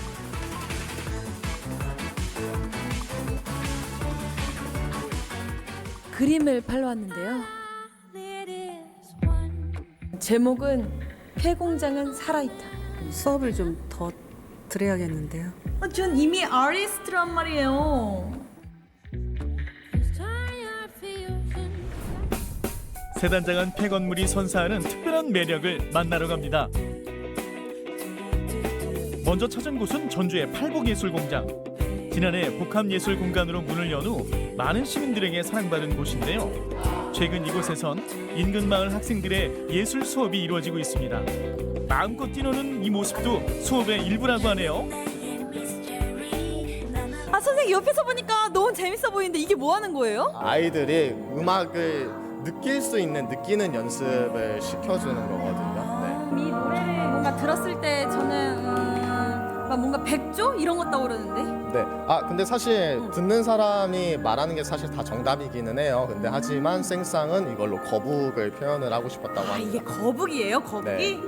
그림을 팔러 왔는데요. 제목은 폐공장은 살아있다. 수업을 좀 더 드려야겠는데요. 전 이미 아티스트란 말이에요. 새단장한 폐건물이 선사하는 특별한 매력을 만나러 갑니다. 먼저 찾은 곳은 전주의 팔곡예술공장. 지난해 복합예술 공간으로 문을 연 후 많은 시민들에게 사랑받은 곳인데요. 최근 이곳에선 인근 마을 학생들의 예술 수업이 이루어지고 있습니다. 마음껏 뛰노는 이 모습도 수업의 일부라고 하네요. 아 선생님 옆에서 보니까 너무 재밌어 보이는데 이게 뭐 하는 거예요? 아이들이 음악을 느낄 수 있는 느끼는 연습을 시켜주는 거거든요. 이 노래를 뭔가 들었을 때 저는 막 뭔가 백조 이런 거 떠오르는데. 네. 근데 사실 듣는 사람이 말하는 게 사실 다 정답이기는 해요. 근데 하지만 생쌍은 이걸로 거북을 표현을 하고 싶었다고 합니다. 이게 거북이에요? 거북이?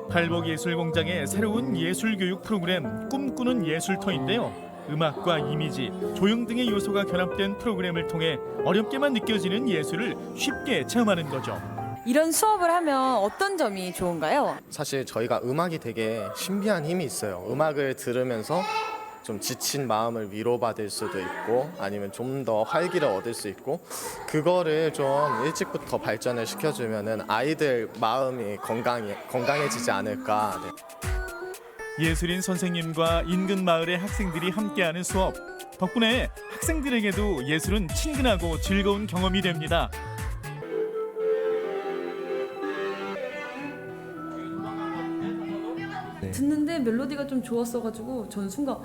팔복예술공장의 새로운 예술교육 프로그램 꿈꾸는 예술터인데요. 음악과 이미지, 조형 등의 요소가 결합된 프로그램을 통해 어렵게만 느껴지는 예술을 쉽게 체험하는 거죠. 이런 수업을 하면 어떤 점이 좋은가요? 사실 저희가 음악이 되게 신비한 힘이 있어요. 음악을 들으면서 좀 지친 마음을 위로받을 수도 있고 아니면 좀 더 활기를 얻을 수 있고 그거를 좀 일찍부터 발전을 시켜주면은 아이들 마음이 건강해지지 않을까. 네. 예술인 선생님과 인근 마을의 학생들이 함께하는 수업. 덕분에 학생들에게도 예술은 친근하고 즐거운 경험이 됩니다. 듣는데 멜로디가 좀 좋았어가지고 저는 순간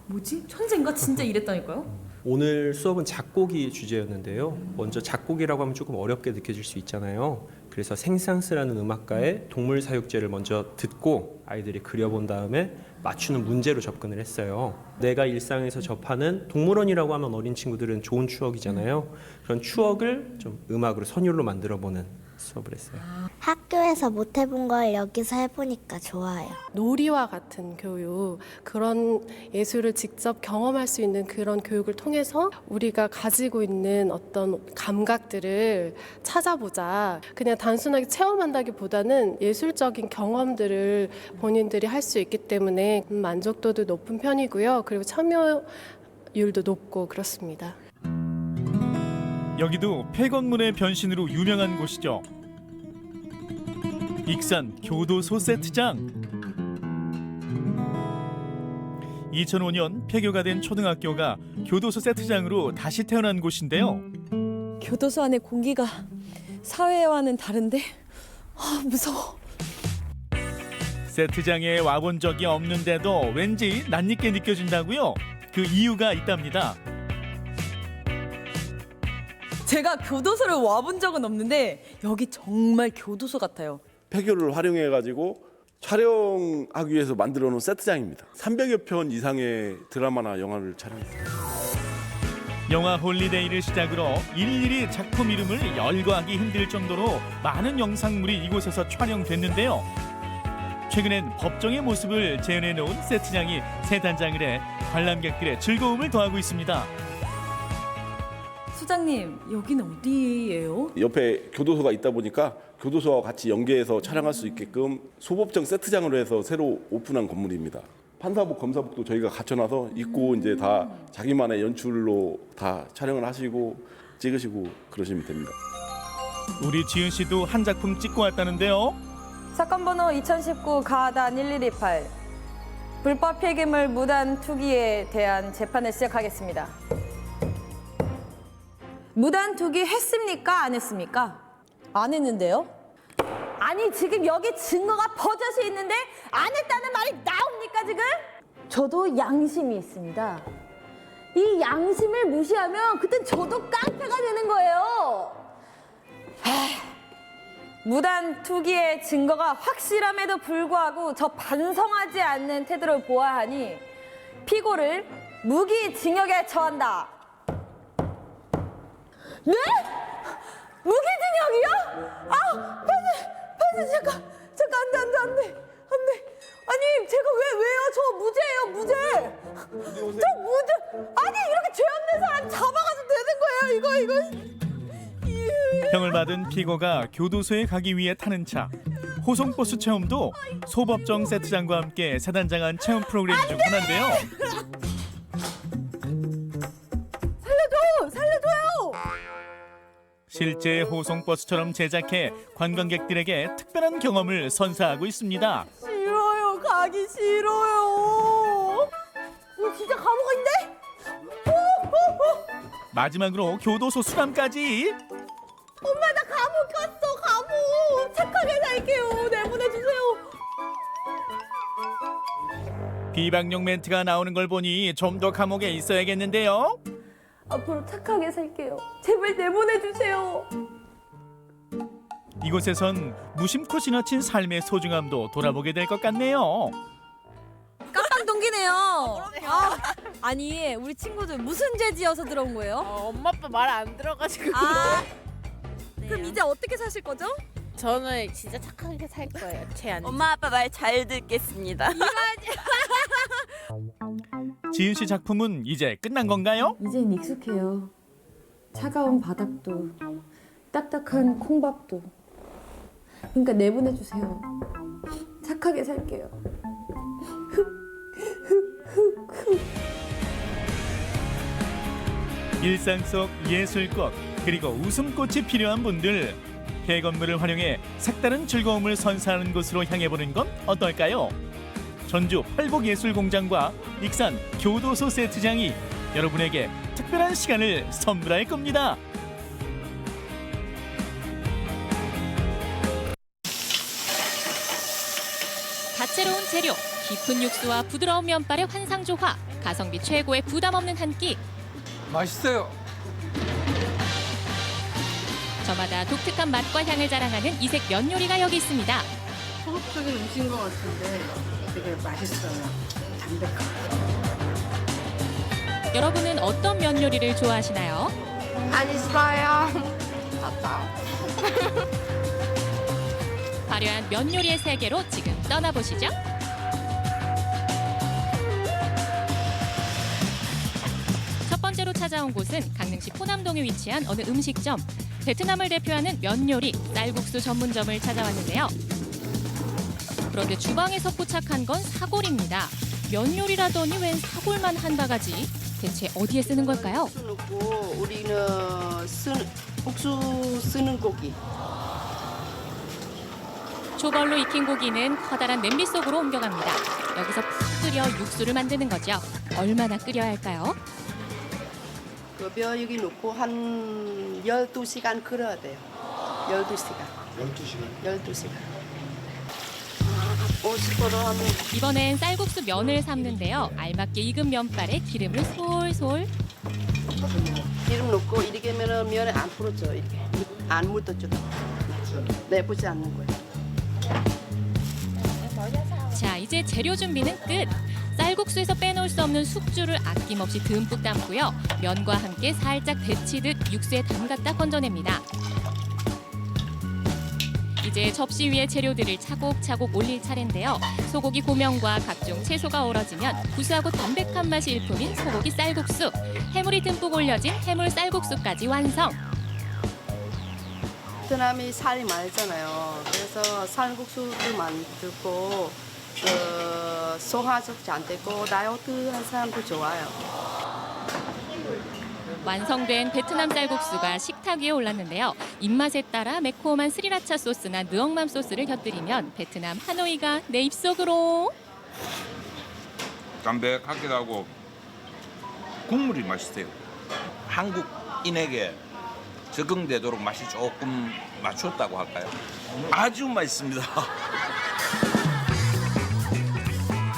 뭐지? 천재인가? 진짜 이랬다니까요. 오늘 수업은 작곡이 주제였는데요. 먼저 작곡이라고 하면 조금 어렵게 느껴질 수 있잖아요. 그래서 생상스라는 음악가의 동물 사육제를 먼저 듣고 아이들이 그려본 다음에 맞추는 문제로 접근을 했어요. 내가 일상에서 접하는 동물원이라고 하면 어린 친구들은 좋은 추억이잖아요. 그런 추억을 좀 음악으로 선율로 만들어보는 수업을 했어요. 학교에서 못 해본 걸 여기서 해보니까 좋아요. 놀이와 같은 교육, 그런 예술을 직접 경험할 수 있는 그런 교육을 통해서 우리가 가지고 있는 어떤 감각들을 찾아보자. 그냥 단순하게 체험한다기보다는 예술적인 경험들을 본인들이 할 수 있기 때문에 만족도도 높은 편이고요. 그리고 참여율도 높고 그렇습니다. 여기도 폐건물의 변신으로 유명한 곳이죠. 익산 교도소 세트장. 2005년 폐교가 된 초등학교가 교도소 세트장으로 다시 태어난 곳인데요. 교도소 안의 공기가 사회와는 다른데 무서워. 세트장에 와본 적이 없는데도 왠지 낯익게 느껴진다고요? 그 이유가 있답니다. 제가 교도소를 와본 적은 없는데 여기 정말 교도소 같아요. 폐교를 활용해가지고 촬영하기 위해서 만들어 놓은 세트장입니다. 300여 편 이상의 드라마나 영화를 촬영했습니다. 영화 홀리데이를 시작으로 일일이 작품 이름을 열거하기 힘들 정도로 많은 영상물이 이곳에서 촬영됐는데요. 최근엔 법정의 모습을 재현해 놓은 세트장이 새 단장을 해 관람객들의 즐거움을 더하고 있습니다. 수장님, 여기는 어디예요? 옆에 교도소가 있다 보니까 교도소와 같이 연계해서 촬영할 수 있게끔 소법정 세트장으로 해서 새로 오픈한 건물입니다. 판사복, 검사복도 저희가 갖춰놔서 입고 이제 다 자기만의 연출로 다 촬영을 하시고 찍으시고 그러시면 됩니다. 우리 지은 씨도 한 작품 찍고 왔다는데요. 사건 번호 2019 가단 1128 불법 폐기물 무단 투기에 대한 재판을 시작하겠습니다. 무단 투기 했습니까? 안 했습니까? 안 했는데요? 아니 지금 여기 증거가 버젓이 있는데 안 했다는 말이 나옵니까 지금? 저도 양심이 있습니다. 이 양심을 무시하면 그땐 저도 깡패가 되는 거예요. 무단 투기의 증거가 확실함에도 불구하고 저 반성하지 않는 태도를 보아하니 피고를 무기징역에 처한다. 네? 무기징역이요? 판사 잠깐 안 돼. 아니 제가 왜요? 저 무죄예요, 무죄. 저 무죄. 아니 이렇게 죄 없는 사람 잡아가지고 되는 거예요, 이거. 형을 받은 피고가 교도소에 가기 위해 타는 차. 호송버스 체험도 소법정 세트장과 함께 새 단장한 체험 프로그램 중 하나인데요. 살려줘요. 실제 호송버스처럼 제작해 관광객들에게 특별한 경험을 선사하고 있습니다. 싫어요, 가기 싫어요. 진짜 감옥가 있는 마지막으로 교도소 수감까지. 엄마 나 감옥 갔어 감옥. 착하게 살게요. 내보내주세요. 비방용 멘트가 나오는 걸 보니 좀 더 감옥에 있어야겠는데요. 앞으로 착하게 살게요. 제발 내보내주세요. 이곳에선 무심코 지나친 삶의 소중함도 돌아보게 될 것 같네요. 깜빵 동기네요. 아니 우리 친구들 무슨 죄 지어서 들어온 거예요? 엄마 아빠 말 안 들어가지고. 그럼 이제 어떻게 사실 거죠? 저는 진짜 착하게 살 거예요. 죄안. 엄마 아빠 말 잘 듣겠습니다. 지은 씨 작품은 이제 끝난 건가요? 이젠 익숙해요. 차가운 바닥도 딱딱한 콩밥도. 그러니까 내보내주세요. 착하게 살게요. 일상 속 예술꽃 그리고 웃음꽃이 필요한 분들, 폐건물을 활용해 색다른 즐거움을 선사하는 곳으로 향해보는 건 어떨까요? 전주 팔복예술공장과 익산 교도소 세트장이 여러분에게 특별한 시간을 선물할 겁니다. 다채로운 재료, 깊은 육수와 부드러운 면발의 환상조화, 가성비 최고의 부담 없는 한 끼. 맛있어요. 저마다 독특한 맛과 향을 자랑하는 이색 면 요리가 여기 있습니다. 소극적인 음식인 것 같은데 되게 맛있어요. 담백하고. 여러분은 어떤 면 요리를 좋아하시나요? 안 있어요. 화려한 면 요리의 세계로 지금 떠나보시죠. 첫 번째로 찾아온 곳은 강릉시 포남동에 위치한 어느 음식점. 베트남을 대표하는 면 요리, 쌀국수 전문점을 찾아왔는데요. 그런데 주방에서 포착한 건 사골입니다. 면 요리라더니 웬 사골만 한 바가지. 대체 어디에 쓰는 걸까요? 넣고 우리는 국수 쓰는 고기. 초벌로 익힌 고기는 커다란 냄비 속으로 옮겨갑니다. 여기서 푹 끓여 육수를 만드는 거죠. 얼마나 끓여야 할까요? 그 뼈 여기 넣고 한 12시간 끓여야 돼요. 12시간. 12시간. 50% 하면 이번엔 쌀국수 면을 삶는데요. 알맞게 익은 면발에 기름을 솔솔. 기름 넣고 이렇게 하면 면에 안 풀어져. 이렇게 안 묻어져. 내보지 않는 거예요. 자, 이제 재료 준비는 끝. 쌀국수에서 빼놓을 수 없는 숙주를 아낌없이 듬뿍 담고요. 면과 함께 살짝 데치듯 육수에 담갔다 건져냅니다. 이제 접시 위에 재료들을 차곡차곡 올릴 차례인데요. 소고기 고명과 각종 채소가 어우러지면 구수하고 담백한 맛이 일품인 소고기 쌀국수. 해물이 듬뿍 올려진 해물 쌀국수까지 완성. 베트남이 살이 많잖아요. 그래서 쌀국수도 만들고 소화도 잘 되고 다이어트 한 사람도 좋아요. 완성된 베트남 쌀국수가 식탁 위에 올랐는데요. 입맛에 따라 매콤한 스리라차 소스나 느엉맘 소스를 곁들이면 베트남 하노이가 내 입속으로. 담백하기도 하고 국물이 맛있어요. 한국인에게 적응되도록 맛이 조금 맞췄다고 할까요? 아주 맛있습니다.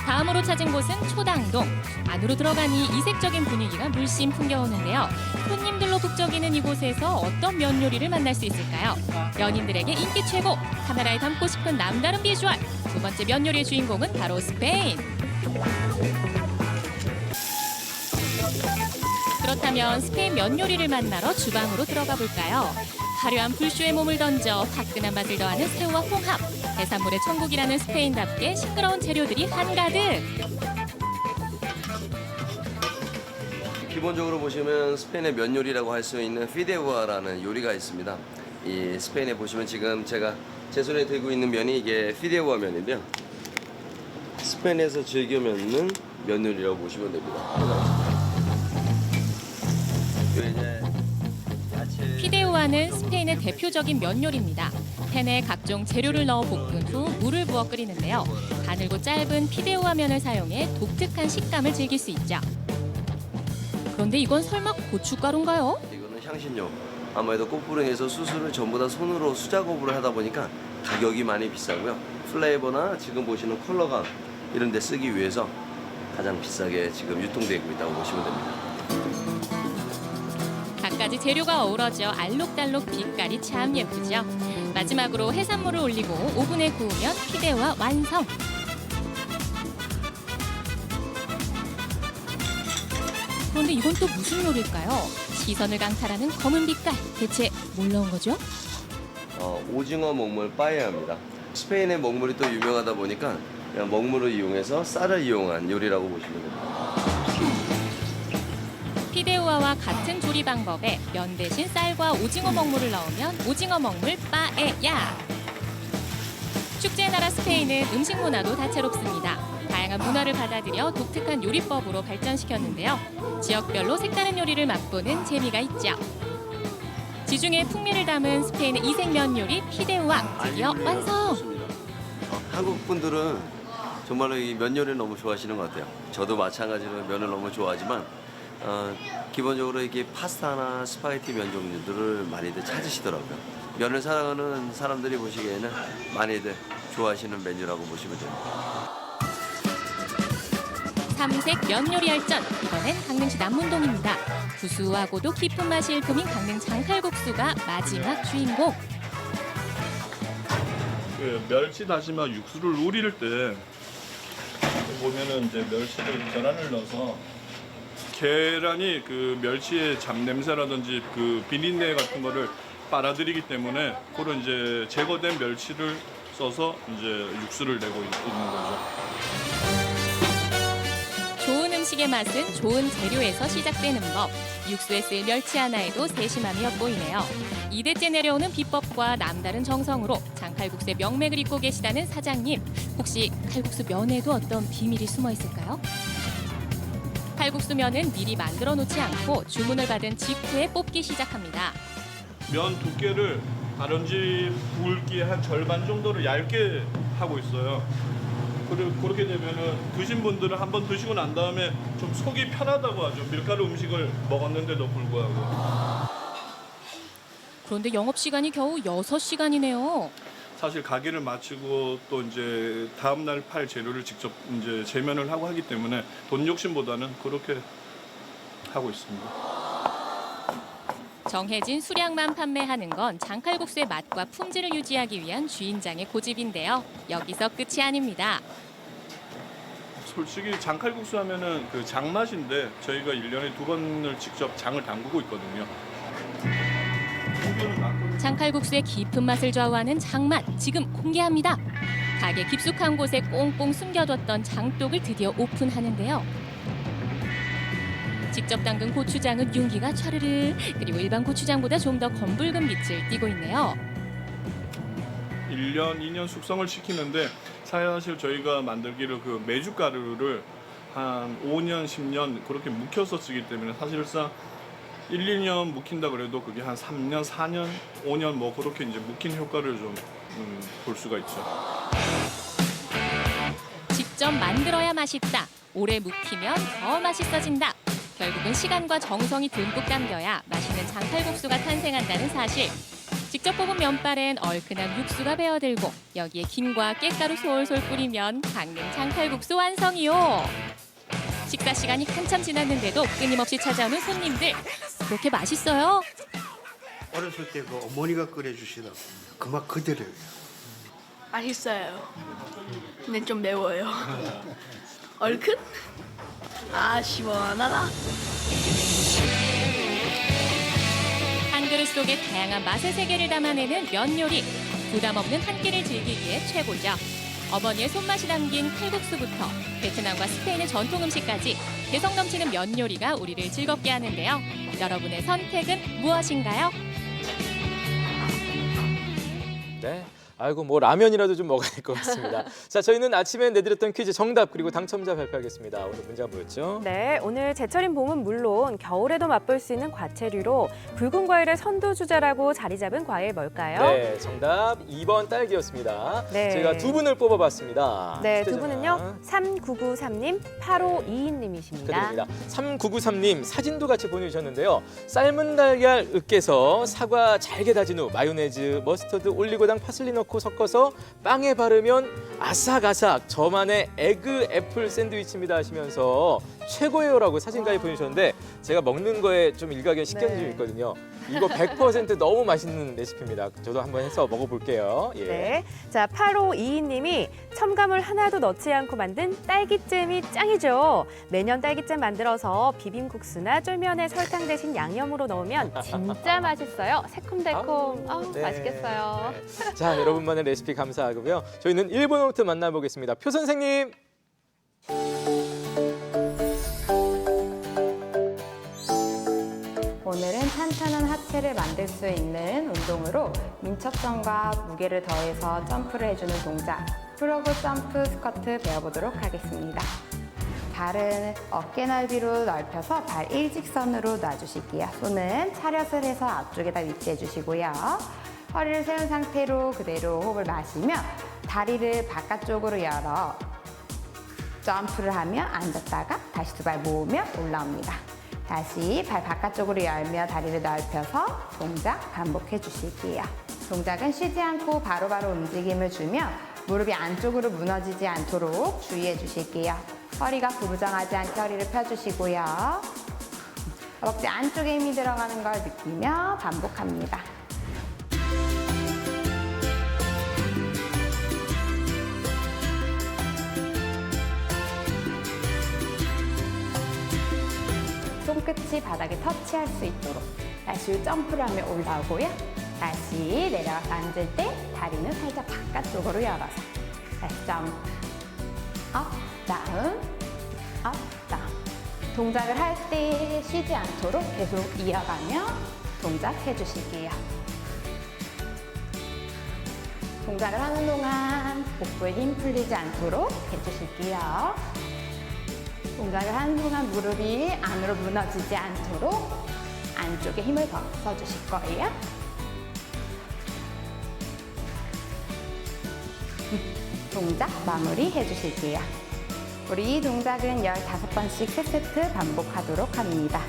다음으로 찾은 곳은 초당동. 안으로 들어가니 이색적인 분위기가 물씬 풍겨오는데요. 손님들로 북적이는 이곳에서 어떤 면 요리를 만날 수 있을까요? 연인들에게 인기 최고, 카메라에 담고 싶은 남다른 비주얼. 두 번째 면 요리의 주인공은 바로 스페인. 그렇다면 스페인 면 요리를 만나러 주방으로 들어가 볼까요? 화려한 불쇼에 몸을 던져 화끈한 맛을 더하는 새우와 홍합. 해산물의 천국이라는 스페인답게 시끄러운 재료들이 한가득. 기본적으로 보시면 스페인의 면 요리라고 할 수 있는 피데우아라는 요리가 있습니다. 이 스페인에 보시면 지금 제가 제 손에 들고 있는 면이 이게 피데우아 면인데요. 스페인에서 즐겨 먹는 면 요리라고 보시면 됩니다. 피데우아는 스페인의 대표적인 면 요리입니다. 팬에 각종 재료를 넣어 볶은 후 물을 부어 끓이는데요. 가늘고 짧은 피데우아 면을 사용해 독특한 식감을 즐길 수 있죠. 그런데 이건 설마 고춧가루인가요? 이거는 향신료. 아무래도 꽃부릉에서 수술을 전부 다 손으로 수작업으로 하다 보니까 가격이 많이 비싸고요. 플레이버나 지금 보시는 컬러감 이런 데 쓰기 위해서 가장 비싸게 지금 유통되고 있다고 보시면 됩니다. 갖가지 재료가 어우러져 알록달록 빛깔이 참 예쁘죠. 마지막으로 해산물을 올리고 오븐에 구우면 피데우와 완성. 그런데 이건 또 무슨 요리일까요? 시선을 강탈하는 검은 빛깔. 대체 뭘 넣은 거죠? 오징어 먹물 빠에야입니다. 스페인의 먹물이 또 유명하다 보니까 그냥 먹물을 이용해서 쌀을 이용한 요리라고 보시면 됩니다. 피데우아와 같은 조리 방법에 면 대신 쌀과 오징어 먹물을 넣으면 오징어 먹물 빠에야. 축제의 나라 스페인은 음식 문화도 다채롭습니다. 다양한 문화를 받아들여 독특한 요리법으로 발전시켰는데요. 지역별로 색다른 요리를 맛보는 재미가 있죠. 지중해 풍미를 담은 스페인의 이색면 요리 피데우아 드디어 완성! 한국 분들은 정말로 이 면 요리를 너무 좋아하시는 것 같아요. 저도 마찬가지로 면을 너무 좋아하지만 기본적으로 이게 파스타나 스파게티 면 종류들을 많이들 찾으시더라고요. 면을 사랑하는 사람들이 보시기에는 많이들 좋아하시는 메뉴라고 보시면 됩니다. 삼색 면 요리 열전, 이번엔 강릉시 남문동입니다. 구수하고도 깊은 맛이 일품인 강릉 장칼국수가 마지막 주인공. 그 멸치 다시마 육수를 우릴 때 보면은 이제 멸치를 계란을 넣어서 계란이 그 멸치의 잡냄새라든지 그 비린내 같은 거를 빨아들이기 때문에 그런 이제 제거된 멸치를 써서 이제 육수를 내고 있는 거죠. 좋은 음식의 맛은 좋은 재료에서 시작되는 법. 육수에 쓸 멸치 하나에도 세심함이 엿보이네요. 2대째 내려오는 비법과 남다른 정성으로 장칼국수의 명맥을 잇고 계시다는 사장님. 혹시 칼국수 면에도 어떤 비밀이 숨어 있을까요? 칼국수 면은 미리 만들어 놓지 않고 주문을 받은 직후에 뽑기 시작합니다. 면 두께를 다른 집 굵기 한 절반 정도를 얇게 하고 있어요. 그리고 그렇게 되면은 드신 분들은 한번 드시고 난 다음에 좀 속이 편하다고 하죠. 밀가루 음식을 먹었는데도 불구하고. 그런데 영업시간이 겨우 6시간이네요. 사실 가게를 마치고 또 이제 다음 날 팔 재료를 직접 이제 재면을 하고 하기 때문에 돈 욕심보다는 그렇게 하고 있습니다. 정해진 수량만 판매하는 건 장칼국수의 맛과 품질을 유지하기 위한 주인장의 고집인데요. 여기서 끝이 아닙니다. 솔직히 장칼국수 하면은 그 장맛인데 저희가 1년에 2번을 직접 장을 담그고 있거든요. 장칼국수의 깊은 맛을 좌우하는 장맛 지금 공개합니다. 가게 깊숙한 곳에 꽁꽁 숨겨뒀던 장독을 드디어 오픈하는데요. 직접 담근 고추장은 윤기가 촤르르, 그리고 일반 고추장보다 좀 더 검붉은 빛을 띠고 있네요. 1년, 2년 숙성을 시키는데 사실 저희가 만들기를 그 메주가루를 한 5년, 10년 그렇게 묵혀서 쓰기 때문에 사실상 1, 2년 묵힌다 그래도 그게 한 3년, 4년, 5년 뭐 그렇게 이제 묵힌 효과를 좀 볼 수가 있죠. 직접 만들어야 맛있다. 오래 묵히면 더 맛있어진다. 결국은 시간과 정성이 듬뿍 담겨야 맛있는 장칼국수가 탄생한다는 사실. 직접 뽑은 면발엔 얼큰한 육수가 배어들고 여기에 김과 깻가루 솔솔 뿌리면 강릉 장칼국수 완성이요. 식사 시간이 한참 지났는데도 끊임없이 찾아오는 손님들. 그렇게 맛있어요? 어렸을 때 그 어머니가 끓여주시던 그 맛 그대로예요. 맛있어요. 근데 좀 매워요. 얼큰? 아, 시원하다. 한 그릇 속에 다양한 맛의 세계를 담아내는 면 요리. 부담 없는 한 끼를 즐기기에 최고죠. 어머니의 손맛이 담긴 칼국수부터 베트남과 스페인의 전통 음식까지 개성 넘치는 면 요리가 우리를 즐겁게 하는데요. 여러분의 선택은 무엇인가요? 네. 아이고 뭐 라면이라도 좀 먹어야 될 것 같습니다. 자, 저희는 아침에 내드렸던 퀴즈 정답 그리고 당첨자 발표하겠습니다. 오늘 문제가 뭐였죠? 네, 오늘 제철인 봄은 물론 겨울에도 맛볼 수 있는 과채류로 붉은 과일의 선두주자라고 자리 잡은 과일 뭘까요? 네, 정답 2번 딸기였습니다. 네. 저희가 두 분을 뽑아봤습니다. 네, 두 휴대전화. 분은요. 3993님, 8522님이십니다. 축하드립니다. 3993님 사진도 같이 보내주셨는데요. 삶은 달걀 으깨서 사과 잘게 다진 후 마요네즈, 머스터드, 올리고당, 파슬리 넣고 섞어서 빵에 바르면 아삭아삭 저만의 에그 애플 샌드위치입니다 하시면서 최고예요라고 사진까지 보내주셨는데 제가 먹는 거에 좀 일가견 식견이 좀 있거든요. 이거 100% 너무 맛있는 레시피입니다. 저도 한번 해서 먹어볼게요. 예. 네, 자 8522님이 첨가물 하나도 넣지 않고 만든 딸기잼이 짱이죠. 매년 딸기잼 만들어서 비빔국수나 쫄면에 설탕 대신 양념으로 넣으면 진짜 맛있어요. 새콤달콤, 네. 맛있겠어요. 네. 자, 여러분만의 레시피 감사하고요. 저희는 1분 후부터 만나보겠습니다. 표 선생님. 오늘은 탄탄한 하체를 만들 수 있는 운동으로 민첩성과 무게를 더해서 점프를 해주는 동작, 프로그 점프 스쿼트 배워보도록 하겠습니다. 발은 어깨 넓이로 넓혀서 발 일직선으로 놔주실게요. 손은 차렷을 해서 앞쪽에다 위치해 주시고요. 허리를 세운 상태로 그대로 호흡을 마시며 다리를 바깥쪽으로 열어 점프를 하며 앉았다가 다시 두 발 모으며 올라옵니다. 다시 발 바깥쪽으로 열며 다리를 넓혀서 동작 반복해 주실게요. 동작은 쉬지 않고 바로바로 움직임을 주며 무릎이 안쪽으로 무너지지 않도록 주의해 주실게요. 허리가 구부정하지 않게 허리를 펴주시고요. 허벅지 안쪽에 힘이 들어가는 걸 느끼며 반복합니다. 손끝이 바닥에 터치할 수 있도록 다시 점프를 하며 올라오고요. 다시 내려가서 앉을 때 다리는 살짝 바깥쪽으로 열어서 다시 점프, 업, 다운, 업, 다운. 동작을 할 때 쉬지 않도록 계속 이어가며 동작해 주실게요. 동작을 하는 동안 복부에 힘 풀리지 않도록 해주실게요. 동작을 하는 동안 무릎이 안으로 무너지지 않도록 안쪽에 힘을 더 써주실 거예요. 동작 마무리 해주실게요. 우리 이 동작은 15번씩 3세트 반복하도록 합니다.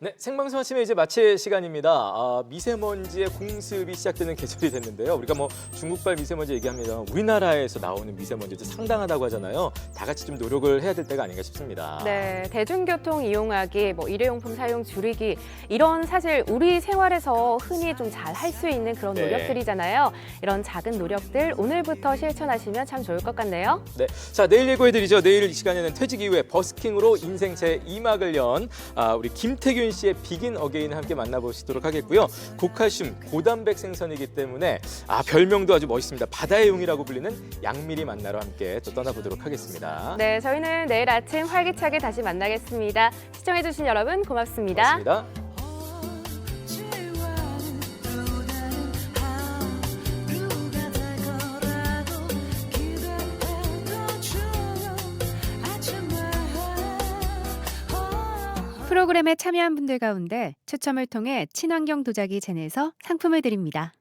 네, 생방송 아침에 이제 마칠 시간입니다. 미세먼지의 공습이 시작되는 계절이 됐는데요. 우리가 뭐 중국발 미세먼지 얘기합니다. 우리나라에서 나오는 미세먼지도 상당하다고 하잖아요. 다 같이 좀 노력을 해야 될 때가 아닌가 싶습니다. 네, 대중교통 이용하기, 뭐 일회용품 사용 줄이기 이런 사실 우리 생활에서 흔히 좀 잘 할 수 있는 그런 네. 노력들이잖아요. 이런 작은 노력들 오늘부터 실천하시면 참 좋을 것 같네요. 네, 자 내일 예고해드리죠. 내일 이 시간에는 퇴직 이후에 버스킹으로 인생 제2막을 연 우리 김태균 씨의 비긴 어게인을 함께 만나보시도록 하겠고요. 고칼슘, 고단백 생선이기 때문에 별명도 아주 멋있습니다. 바다의 용이라고 불리는 양미리 만나러 함께 또 떠나보도록 하겠습니다. 네, 저희는 내일 아침 활기차게 다시 만나겠습니다. 시청해주신 여러분 고맙습니다. 고맙습니다. 프로그램에 참여한 분들 가운데 추첨을 통해 친환경 도자기 젠에서 상품을 드립니다.